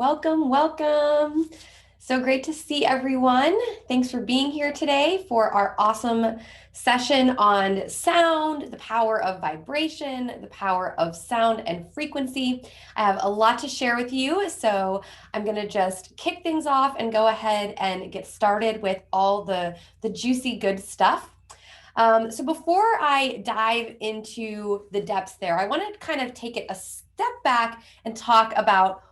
Welcome, welcome. So great to see everyone. Thanks for being here today for our awesome session on sound, the power of vibration, the power of sound and frequency. I have a lot to share with you, so I'm going to just kick things off and go ahead and get started with all the juicy good stuff. So before I dive into the depths there, I want to kind of take it a step back and talk about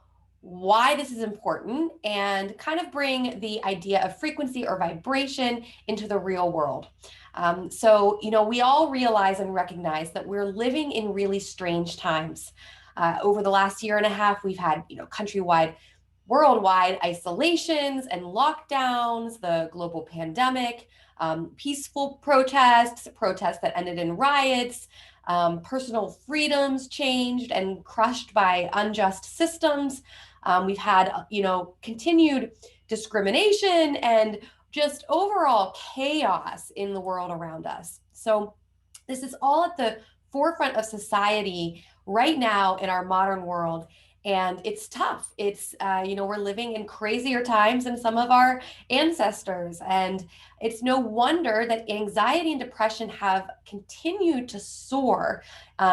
why this is important and kind of bring the idea of frequency or vibration into the real world. We all realize and recognize that we're living in really strange times. Over the last year and a half, we've had, countrywide, worldwide isolations and lockdowns, the global pandemic, peaceful protests that ended in riots, personal freedoms changed and crushed by unjust systems. We've had, continued discrimination and just overall chaos in the world around us. So this is all at the forefront of society right now in our modern world. And it's tough. It's, we're living in crazier times than some of our ancestors. And it's no wonder that anxiety and depression have continued to soar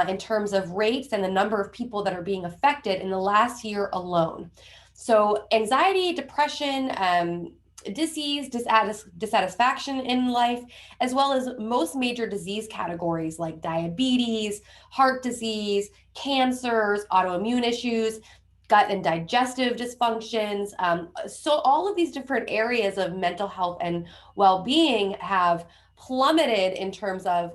in terms of rates and the number of people that are being affected in the last year alone. So anxiety, depression, disease, dissatisfaction in life, as well as most major disease categories like diabetes, heart disease, cancers, autoimmune issues, gut and digestive dysfunctions. So all of these different areas of mental health and well-being have plummeted in terms of,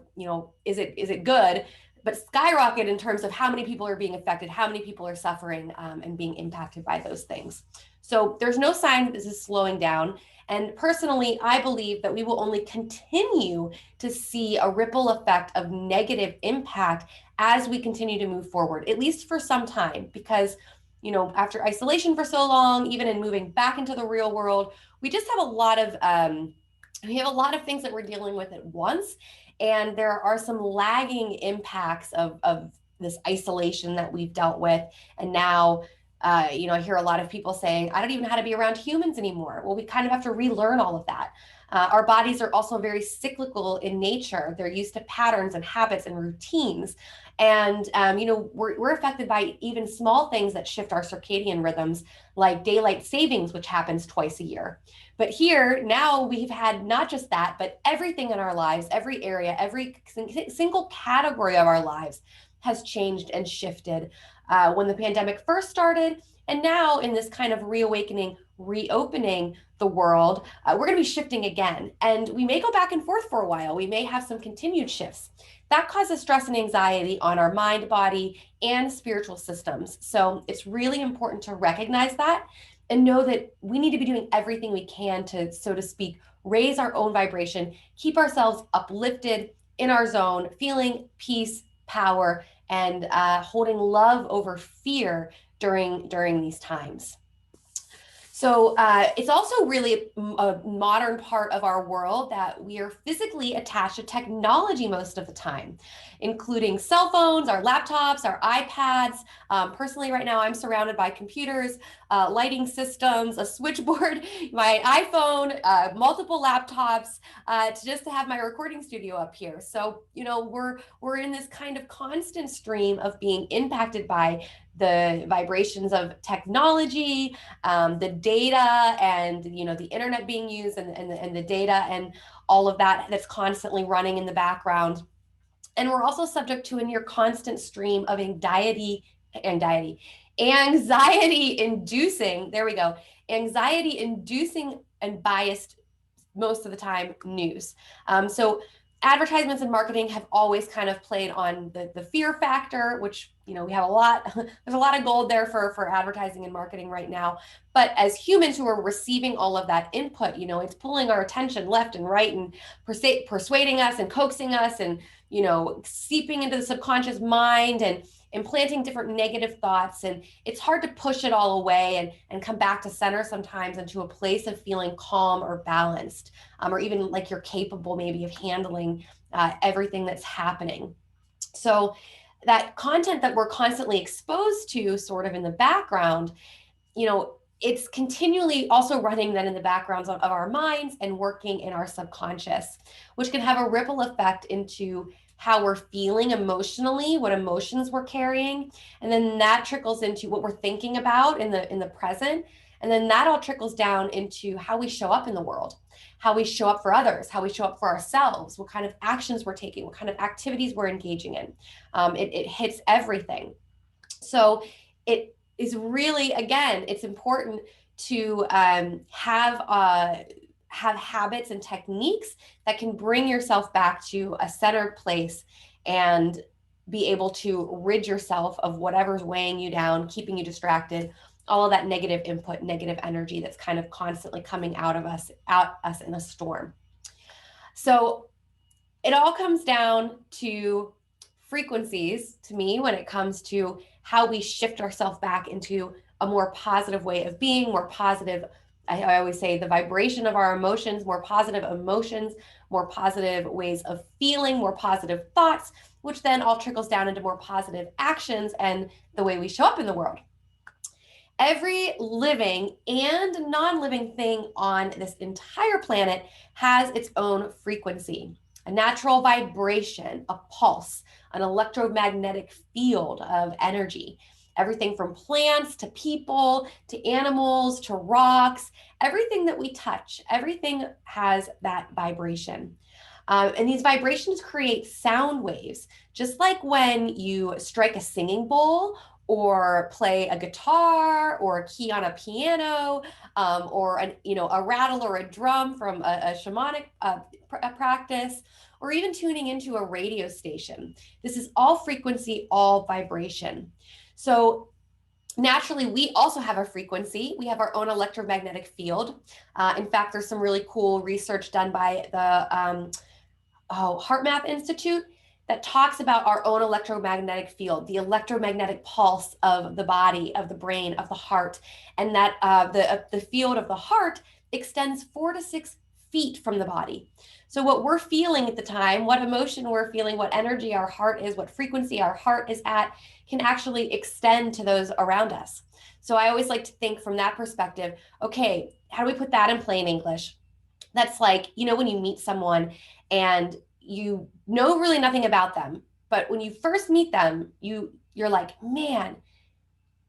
is it good? But skyrocket in terms of how many people are being affected, how many people are suffering and being impacted by those things. So there's no sign that this is slowing down. And personally, I believe that we will only continue to see a ripple effect of negative impact as we continue to move forward, at least for some time, because, after isolation for so long, even in moving back into the real world, we just have a lot of things that we're dealing with at once. And there are some lagging impacts of this isolation that we've dealt with. And now, I hear a lot of people saying, I don't even know how to be around humans anymore. Well, we kind of have to relearn all of that. Our bodies are also very cyclical in nature. They're used to patterns and habits and routines. And, we're affected by even small things that shift our circadian rhythms, like daylight savings, which happens twice a year. But here, now we've had not just that, but everything in our lives, every area, every single category of our lives has changed and shifted. When the pandemic first started, and now in this kind of reawakening, reopening the world, we're going to be shifting again. And we may go back and forth for a while. We may have some continued shifts. That causes stress and anxiety on our mind, body, and spiritual systems. So it's really important to recognize that and know that we need to be doing everything we can to, so to speak, raise our own vibration, keep ourselves uplifted in our zone, feeling peace, power, and holding love over fear during these times. So it's also really a modern part of our world that we are physically attached to technology most of the time, including cell phones, our laptops, our iPads. Personally, right now, I'm surrounded by computers, lighting systems, a switchboard, my iPhone, multiple laptops, to have my recording studio up here. So, we're in this kind of constant stream of being impacted by the vibrations of technology, the data, and the internet being used, and the data and all of that that's constantly running in the background. And we're also subject to a near constant stream of anxiety inducing, there we go, anxiety inducing and biased, most of the time, news. So advertisements and marketing have always kind of played on the fear factor, which, we have there's a lot of gold there for advertising and marketing right now. But as humans who are receiving all of that input, it's pulling our attention left and right and persuading us and coaxing us and, seeping into the subconscious mind and implanting different negative thoughts. And it's hard to push it all away and come back to center sometimes into a place of feeling calm or balanced, or even like you're capable maybe of handling everything that's happening. So that content that we're constantly exposed to sort of in the background it's continually also running then in the backgrounds of our minds and working in our subconscious, which can have a ripple effect into how we're feeling emotionally, what emotions we're carrying, and then that trickles into what we're thinking about in the present, and then that all trickles down into how we show up in the world, how we show up for others, how we show up for ourselves, what kind of actions we're taking, what kind of activities we're engaging in. It hits everything. So it is really, again, it's important to have habits and techniques that can bring yourself back to a centered place and be able to rid yourself of whatever's weighing you down, keeping you distracted, all of that negative input, negative energy that's kind of constantly coming out us in a storm. So it all comes down to frequencies to me when it comes to how we shift ourselves back into a more positive way of being, more positive. I always say the vibration of our emotions, more positive emotions, more positive ways of feeling, more positive thoughts, which then all trickles down into more positive actions and the way we show up in the world. Every living and non-living thing on this entire planet has its own frequency, a natural vibration, a pulse, an electromagnetic field of energy. Everything from plants to people to animals to rocks, everything that we touch, everything has that vibration. And these vibrations create sound waves, just like when you strike a singing bowl or play a guitar or a key on a piano, or a rattle or a drum from a shamanic practice, or even tuning into a radio station. This is all frequency, all vibration. So naturally, we also have a frequency. We have our own electromagnetic field. In fact, there's some really cool research done by the HeartMath Institute that talks about our own electromagnetic field, the electromagnetic pulse of the body, of the brain, of the heart, and that the field of the heart extends 4 to 6 feet from the body. So what we're feeling at the time, what emotion we're feeling, what energy our heart is, what frequency our heart is at, can actually extend to those around us. So I always like to think from that perspective, okay, how do we put that in plain English? That's like, when you meet someone and you know really nothing about them, but when you first meet them, you're like, man,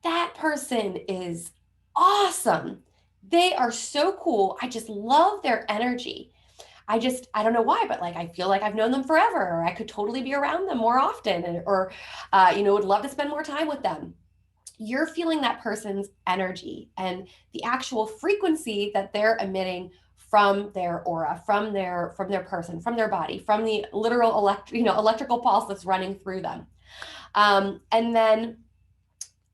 that person is awesome. They are so cool. I just love their energy. I don't know why, but like, I feel like I've known them forever, or I could totally be around them more often, or would love to spend more time with them. You're feeling that person's energy and the actual frequency that they're emitting from their aura, from their person, from their body, from the literal electrical pulse that's running through them. And then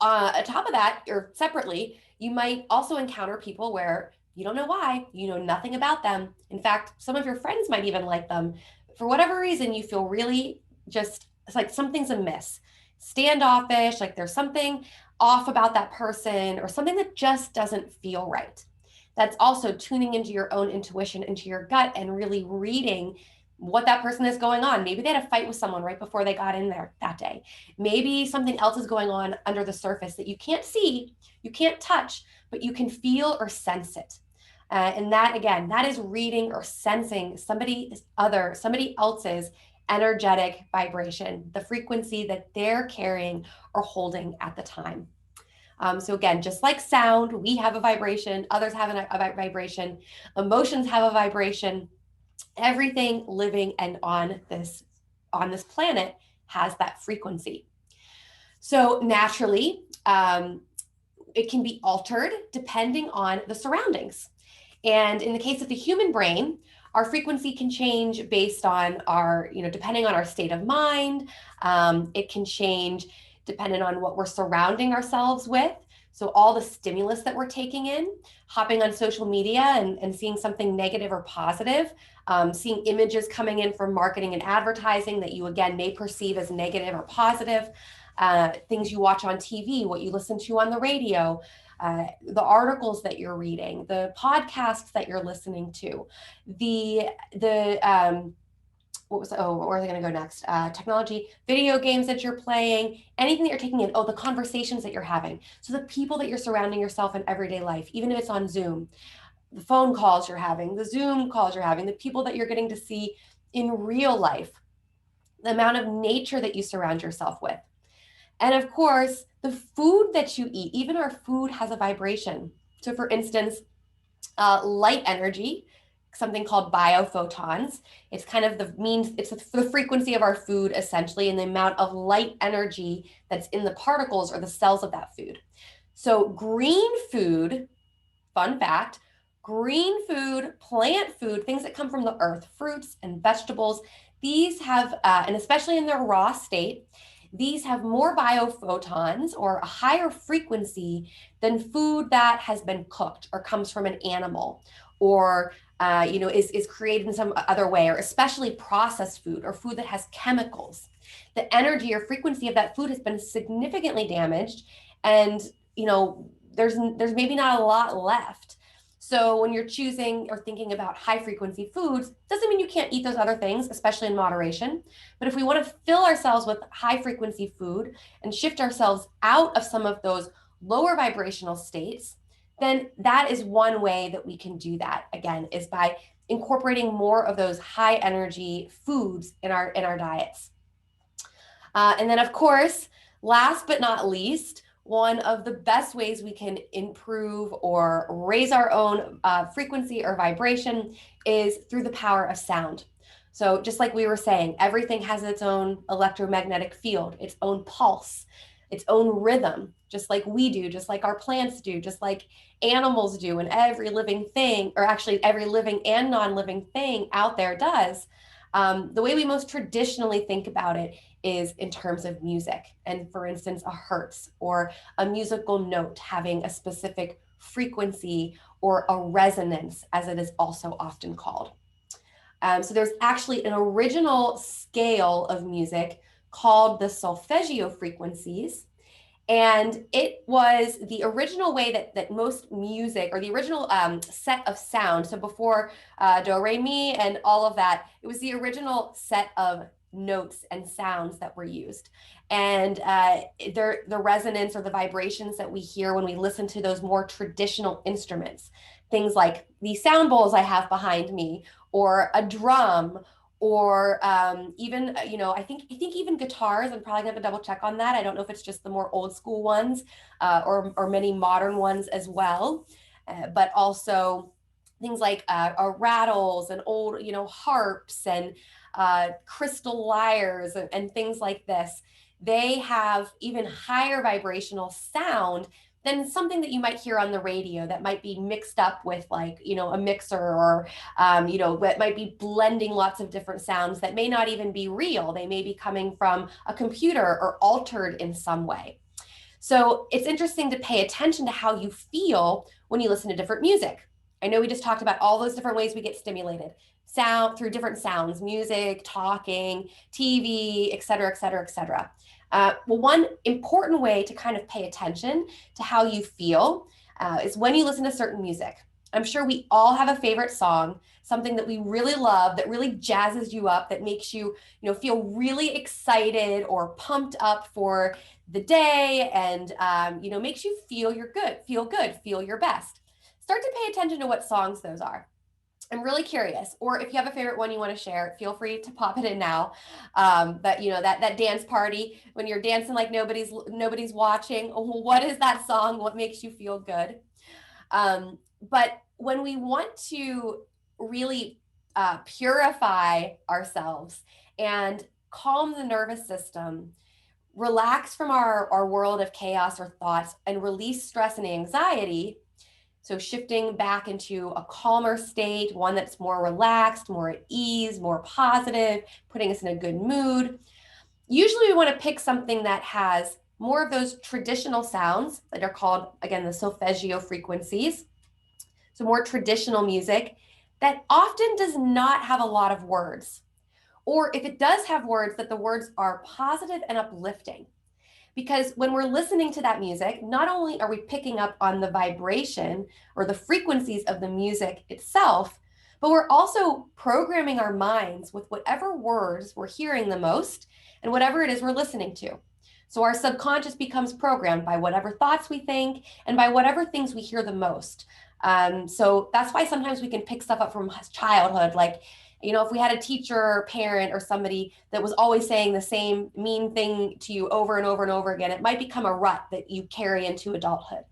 on top of that, or separately, you might also encounter people where you don't know why, you know nothing about them. In fact, some of your friends might even like them. For whatever reason, you feel really it's like something's amiss, standoffish, like there's something off about that person or something that just doesn't feel right. That's also tuning into your own intuition, into your gut, and really reading what that person is going on. Maybe they had a fight with someone right before they got in there that day. Maybe something else is going on under the surface that you can't see, you can't touch, but you can feel or sense it. And that, again, that is reading or sensing somebody else's energetic vibration, the frequency that they're carrying or holding at the time. So again, just like sound, we have a vibration, others have a vibration, emotions have a vibration. Everything living and on this planet has that frequency. So naturally, it can be altered depending on the surroundings. And in the case of the human brain, our frequency can change based on depending on our state of mind. It can change depending on what we're surrounding ourselves with. So all the stimulus that we're taking in, hopping on social media and seeing something negative or positive, seeing images coming in from marketing and advertising that you, again, may perceive as negative or positive, things you watch on TV, what you listen to on the radio, the articles that you're reading, the podcasts that you're listening to, the what was, oh, where are they going to go next? Technology, video games that you're playing, anything that you're taking in. Oh, the conversations that you're having. So the people that you're surrounding yourself in everyday life, even if it's on Zoom, the phone calls you're having, the Zoom calls you're having, the people that you're getting to see in real life, the amount of nature that you surround yourself with. And of course, the food that you eat, even our food has a vibration. So for instance, light energy, something called biophotons. It's kind of it's the frequency of our food essentially, and the amount of light energy that's in the particles or the cells of that food. So green food, fun fact, green food, plant food, things that come from the earth, fruits and vegetables, these have, and especially in their raw state, these have more biophotons or a higher frequency than food that has been cooked or comes from an animal or is created in some other way, or especially processed food or food that has chemicals. The energy or frequency of that food has been significantly damaged, and there's maybe not a lot left. So when you're choosing or thinking about high frequency foods, doesn't mean you can't eat those other things, especially in moderation. But if we want to fill ourselves with high frequency food and shift ourselves out of some of those lower vibrational states, then that is one way that we can do that, again, is by incorporating more of those high energy foods in our diets. And then, of course, last but not least, one of the best ways we can improve or raise our own frequency or vibration is through the power of sound. So just like we were saying, everything has its own electromagnetic field, its own pulse, its own rhythm, just like we do, just like our plants do, just like animals do, and every living thing, or actually every living and non-living thing out there does. The way we most traditionally think about it is in terms of music. And for instance, a hertz or a musical note having a specific frequency or a resonance, as it is also often called. So there's actually an original scale of music called the Solfeggio Frequencies. And it was the original way that most music, or the original set of sound, so before do, re, mi, and all of that, it was the original set of notes and sounds that were used. And the resonance or the vibrations that we hear when we listen to those more traditional instruments, things like these sound bowls I have behind me, or a drum, or even, I think even guitars. I'm probably gonna have to double check on that. I don't know if it's just the more old school ones or many modern ones as well, but also things like rattles and old, harps and crystal lyres and things like this. They have even higher vibrational sound than something that you might hear on the radio that might be mixed up with a mixer, or that might be blending lots of different sounds that may not even be real. They may be coming from a computer or altered in some way. So it's interesting to pay attention to how you feel when you listen to different music. I know we just talked about all those different ways we get stimulated. Sound through different sounds, music, talking, TV, et cetera, et cetera, et cetera. Well, one important way to kind of pay attention to how you feel is when you listen to certain music. I'm sure we all have a favorite song, something that we really love, that really jazzes you up, that makes you, feel really excited or pumped up for the day, and makes you feel feel your best. Start to pay attention to what songs those are. I'm really curious. Or if you have a favorite one you want to share, feel free to pop it in now. But that dance party when you're dancing like nobody's watching. What is that song? What makes you feel good? But when we want to really purify ourselves and calm the nervous system, relax from our world of chaos or thoughts, and release stress and anxiety, so shifting back into a calmer state, one that's more relaxed, more at ease, more positive, putting us in a good mood. Usually we want to pick something that has more of those traditional sounds that are called, again, the Solfeggio Frequencies. So more traditional music that often does not have a lot of words. Or if it does have words, that the words are positive and uplifting. Because when we're listening to that music, not only are we picking up on the vibration or the frequencies of the music itself, but we're also programming our minds with whatever words we're hearing the most and whatever it is we're listening to. So our subconscious becomes programmed by whatever thoughts we think and by whatever things we hear the most. So that's why sometimes we can pick stuff up from childhood, like, you know, if we had a teacher or parent or somebody that was always saying the same mean thing to you over and over and over again, it might become a rut that you carry into adulthood.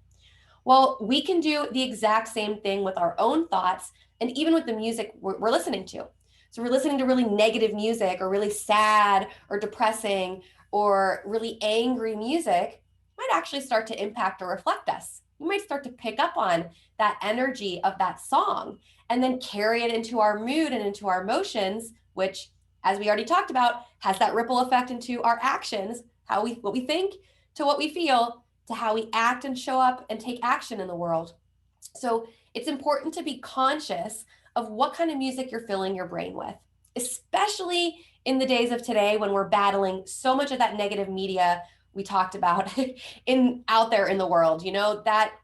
Well, we can do the exact same thing with our own thoughts and even with the music we're listening to. So we're listening to really negative music or really sad or depressing or really angry music, might actually start to impact or reflect us. You might start to pick up on that energy of that song and then carry it into our mood and into our emotions, which, as we already talked about, has that ripple effect into our actions, what we think to what we feel to how we act and show up and take action in the world. So it's important to be conscious of what kind of music you're filling your brain with, especially in the days of today when we're battling so much of that negative media we talked about out there in the world, you know, that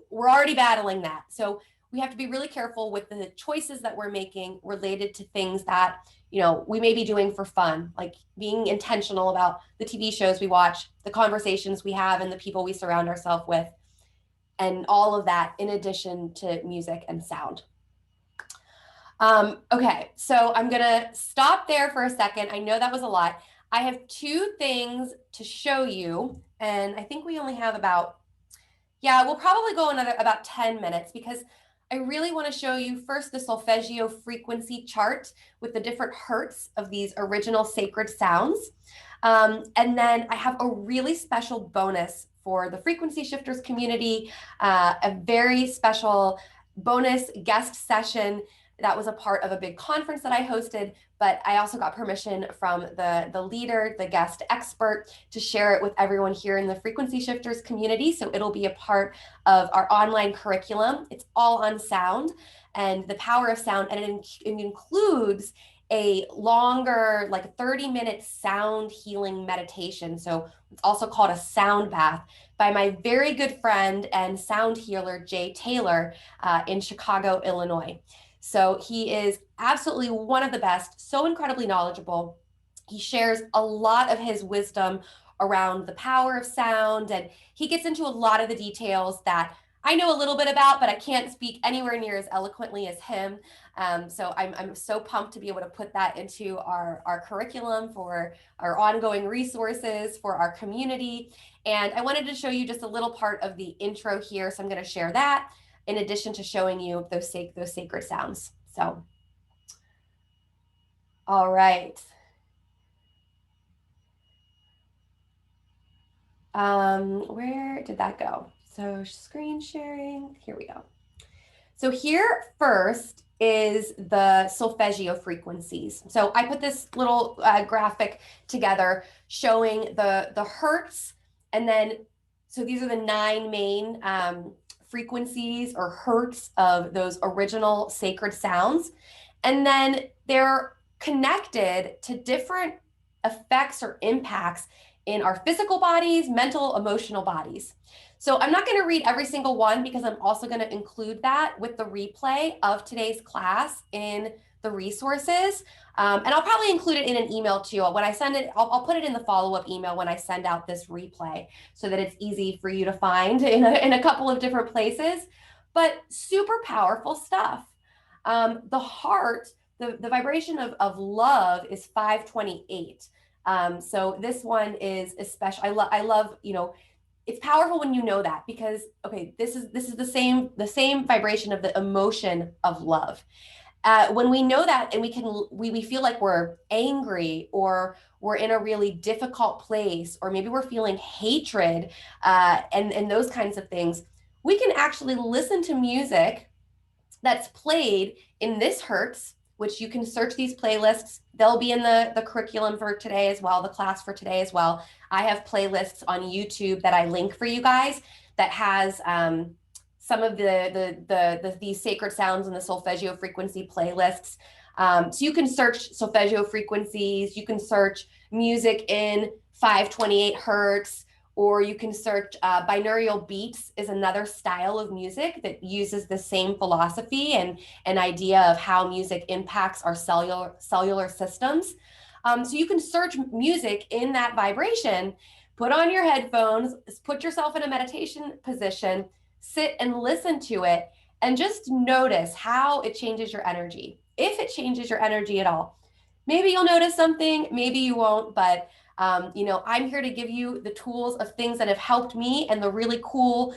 we're already battling that. So we have to be really careful with the choices that we're making related to things that, you know, we may be doing for fun, like being intentional about the TV shows we watch, the conversations we have, and the people we surround ourselves with, and all of that in addition to music and sound. Okay, so I'm gonna stop there for a second. I know that was a lot. I have two things to show you, and I think we only have we'll probably go another about 10 minutes because I really want to show you first the Solfeggio frequency chart with the different hertz of these original sacred sounds. And then I have a really special bonus for the frequency shifters community, a very special bonus guest session that was a part of a big conference that I hosted, but I also got permission from the leader, the guest expert, to share it with everyone here in the Frequency Shifters community. So it'll be a part of our online curriculum. It's all on sound and the power of sound, and it includes a longer, like 30-minute sound healing meditation. So it's also called a sound bath by my very good friend and sound healer, Jay Taylor, in Chicago, Illinois. So he is absolutely one of the best, so incredibly knowledgeable. He shares a lot of his wisdom around the power of sound, and he gets into a lot of the details that I know a little bit about, but I can't speak anywhere near as eloquently as him. So I'm so pumped to be able to put that into our curriculum for our ongoing resources for our community. And I wanted to show you just a little part of the intro here. So I'm going to share that in addition to showing you those sacred sounds. So, all right. Where did that go? So screen sharing, here we go. So here first is the Solfeggio frequencies. So I put this little graphic together showing the hertz, and then, so these are the 9 main frequencies or hertz of those original sacred sounds. And then they're connected to different effects or impacts in our physical bodies, mental, emotional bodies. So I'm not going to read every single one because I'm also going to include that with the replay of today's class in the resources. And I'll probably include it in an email too. When I send it, I'll put it in the follow-up email when I send out this replay so that it's easy for you to find in a couple of different places. But super powerful stuff. The heart, the vibration of love is 528. So this one is especially, I love, you know, it's powerful when you know that, because, okay, this is the same vibration of the emotion of love. When we know that and we feel like we're angry or we're in a really difficult place, or maybe we're feeling hatred and those kinds of things, we can actually listen to music that's played in this hertz, which you can search these playlists. They'll be in the curriculum for today as well, the class for today as well. I have playlists on YouTube that I link for you guys that has some of these sacred sounds and the Solfeggio frequency playlists. So you can search Solfeggio frequencies, you can search music in 528 hertz, or you can search binaural beats is another style of music that uses the same philosophy and an idea of how music impacts our cellular systems. So you can search music in that vibration, put on your headphones, put yourself in a meditation position, sit and listen to it, and just notice how it changes your energy. If it changes your energy at all, maybe you'll notice something, maybe you won't, but I'm here to give you the tools of things that have helped me and the really cool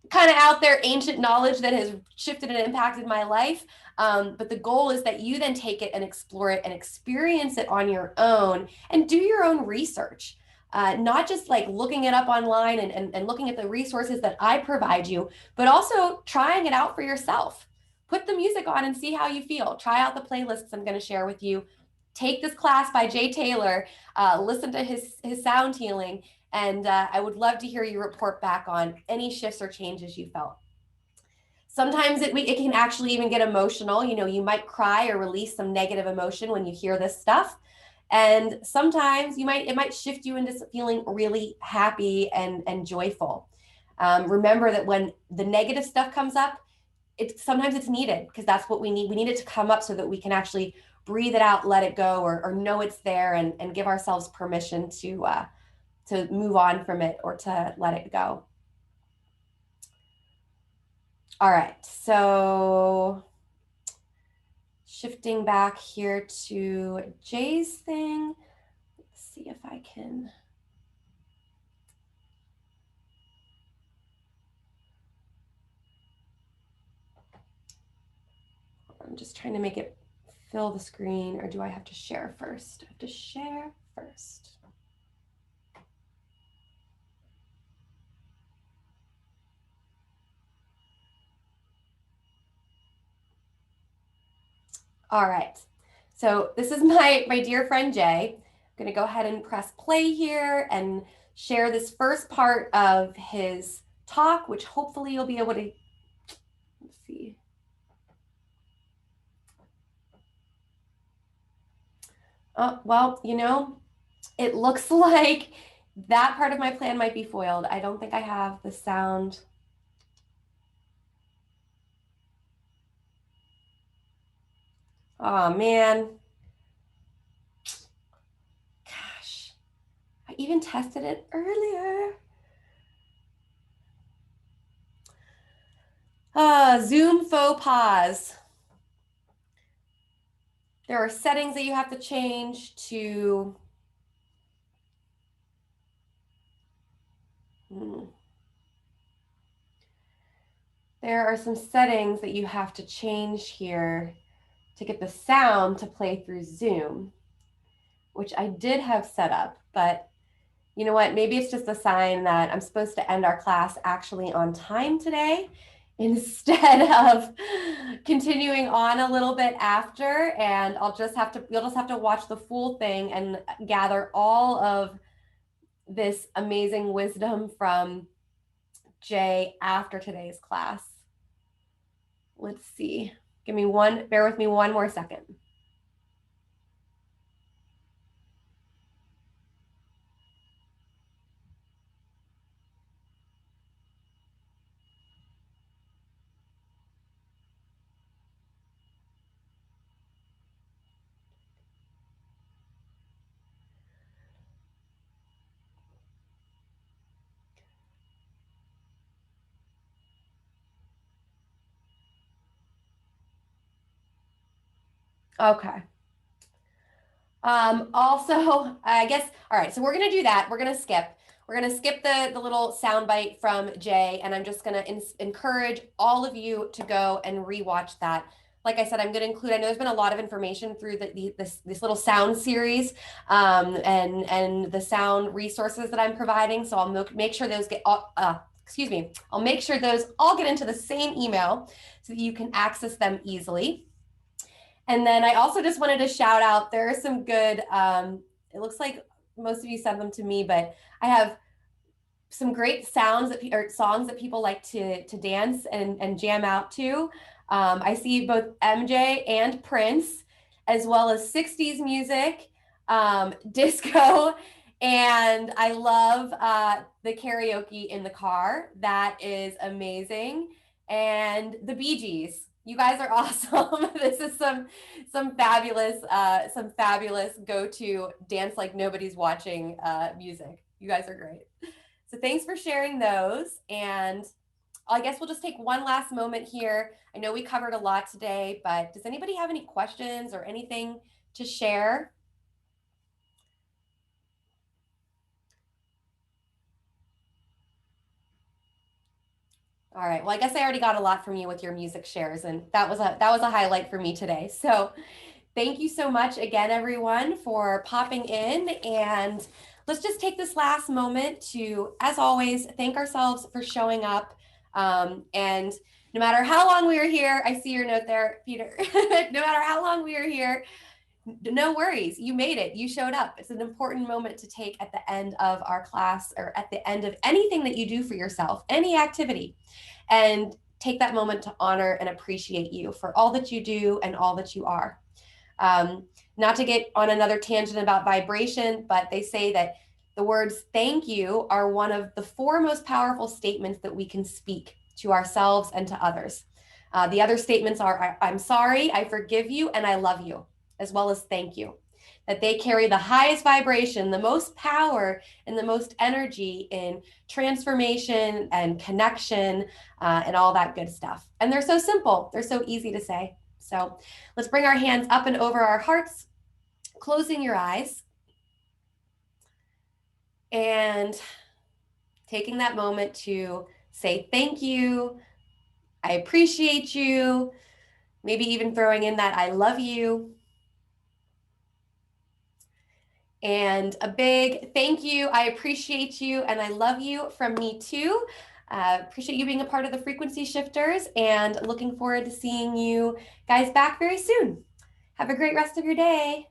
kind of out there ancient knowledge that has shifted and impacted my life. But the goal is that you then take it and explore it and experience it on your own and do your own research. Not just like looking it up online and looking at the resources that I provide you, but also trying it out for yourself. Put the music on and see how you feel. Try out the playlists I'm going to share with you. Take this class by Jay Taylor, listen to his sound healing, and I would love to hear you report back on any shifts or changes you felt. Sometimes it can actually even get emotional. You might cry or release some negative emotion when you hear this stuff. And sometimes it might shift you into feeling really happy and joyful. Remember that when the negative stuff comes up, sometimes it's needed, because that's what we need. We need it to come up so that we can actually breathe it out, let it go, or know it's there, and give ourselves permission to move on from it or to let it go. All right, so shifting back here to Jay's thing. Let's see if I can. I'm just trying to make it fill the screen, or do I have to share first? I have to share first. All right, so this is my dear friend Jay. I'm gonna go ahead and press play here and share this first part of his talk, which hopefully you'll be able to, let's see. Oh, well, it looks like that part of my plan might be foiled. I don't think I have the sound. Oh man. Gosh, I even tested it earlier. Zoom faux pas. There are settings that you have to change to There are some settings that you have to change here to get the sound to play through Zoom, which I did have set up, but you know what? Maybe it's just a sign that I'm supposed to end our class actually on time today instead of continuing on a little bit after, and you'll just have to watch the full thing and gather all of this amazing wisdom from Jay after today's class. Let's see. Bear with me one more second. Okay. Also, I guess, all right, so we're going to do that. We're going to skip the little soundbite from Jay, and I'm just going to encourage all of you to go and rewatch that. Like I said, I'm going to include, I know there's been a lot of information through this little sound series, and the sound resources that I'm providing. So I'll make sure those I'll make sure those all get into the same email so that you can access them easily. And then I also just wanted to shout out, there are some good, it looks like most of you sent them to me, but I have some great songs that people like to dance and jam out to. I see both MJ and Prince, as well as 60s music, disco, And I love the karaoke in the car. That is amazing. And the Bee Gees. You guys are awesome. This is some fabulous go-to dance like nobody's watching music. You guys are great. So thanks for sharing those. And I guess we'll just take one last moment here. I know we covered a lot today, but does anybody have any questions or anything to share? All right. Well, I guess I already got a lot from you with your music shares, and that was a highlight for me today. So, thank you so much again, everyone, for popping in. And let's just take this last moment to, as always, thank ourselves for showing up. And no matter how long we are here, I see your note there, Peter. No matter how long we are here, no worries. You made it. You showed up. It's an important moment to take at the end of our class or at the end of anything that you do for yourself, any activity, and take that moment to honor and appreciate you for all that you do and all that you are. Not to get on another tangent about vibration, but they say that the words thank you are one of the four most powerful statements that we can speak to ourselves and to others. The other statements are I'm sorry, I forgive you, and I love you, as well as thank you. That they carry the highest vibration, the most power, and the most energy in transformation and connection and all that good stuff. And they're so simple, they're so easy to say. So let's bring our hands up and over our hearts, closing your eyes, and taking that moment to say thank you, I appreciate you, maybe even throwing in that I love you. And a big thank you. I appreciate you and I love you from me too. Appreciate you being a part of the Frequency Shifters and looking forward to seeing you guys back very soon. Have a great rest of your day.